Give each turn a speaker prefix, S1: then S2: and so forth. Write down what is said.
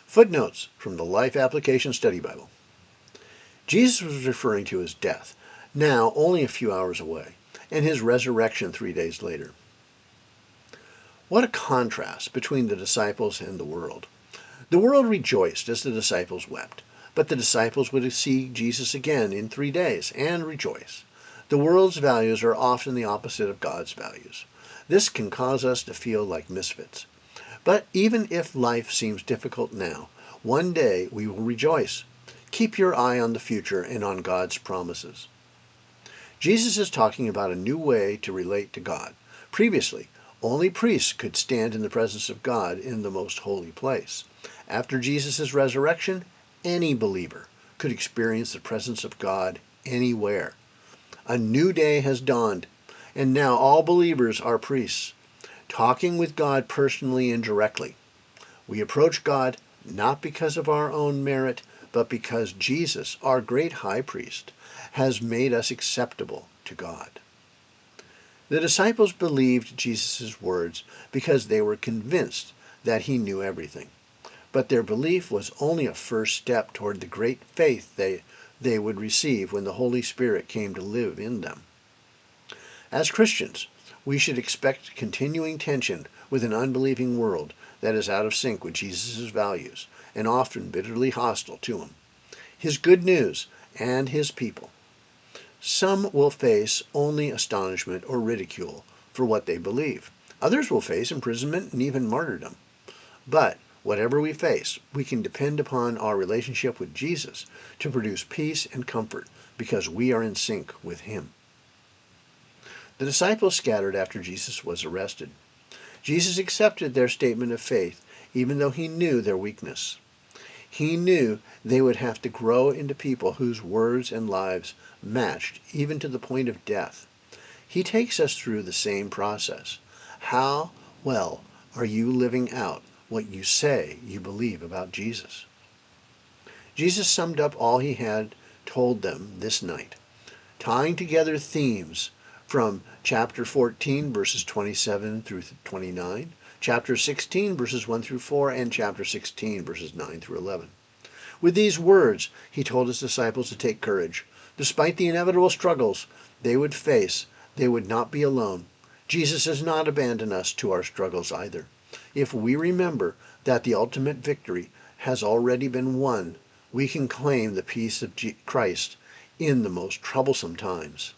S1: Footnotes from the Life Application Study Bible. Jesus was referring to his death, now only a few hours away, and his resurrection 3 days later. What a contrast between the disciples and the world. The world rejoiced as the disciples wept, but the disciples would see Jesus again in 3 days and rejoice. The world's values are often the opposite of God's values. This can cause us to feel like misfits. But even if life seems difficult now, one day we will rejoice. Keep your eye on the future and on God's promises. Jesus is talking about a new way to relate to God. Previously, only priests could stand in the presence of God in the most holy place. After Jesus' resurrection, any believer could experience the presence of God anywhere. A new day has dawned, and now all believers are priests, talking with God personally and directly. We approach God not because of our own merit, but because Jesus, our great high priest, has made us acceptable to God. The disciples believed Jesus' words because they were convinced that he knew everything. But their belief was only a first step toward the great faith they would receive when the Holy Spirit came to live in them. As Christians, we should expect continuing tension with an unbelieving world that is out of sync with Jesus' values and often bitterly hostile to him, his good news, and his people. Some will face only astonishment or ridicule for what they believe. Others will face imprisonment and even martyrdom. But whatever we face, we can depend upon our relationship with Jesus to produce peace and comfort because we are in sync with him. The disciples scattered after Jesus was arrested. Jesus accepted their statement of faith, even though he knew their weakness. He knew they would have to grow into people whose words and lives matched, even to the point of death. He takes us through the same process. How well are you living out what you say you believe about Jesus? Jesus summed up all he had told them this night, tying together themes from chapter 14, verses 27 through 29, chapter 16, verses 1 through 4, and chapter 16, verses 9 through 11. With these words, he told his disciples to take courage. Despite the inevitable struggles they would face, they would not be alone. Jesus has not abandoned us to our struggles either. If we remember that the ultimate victory has already been won, we can claim the peace of Christ in the most troublesome times.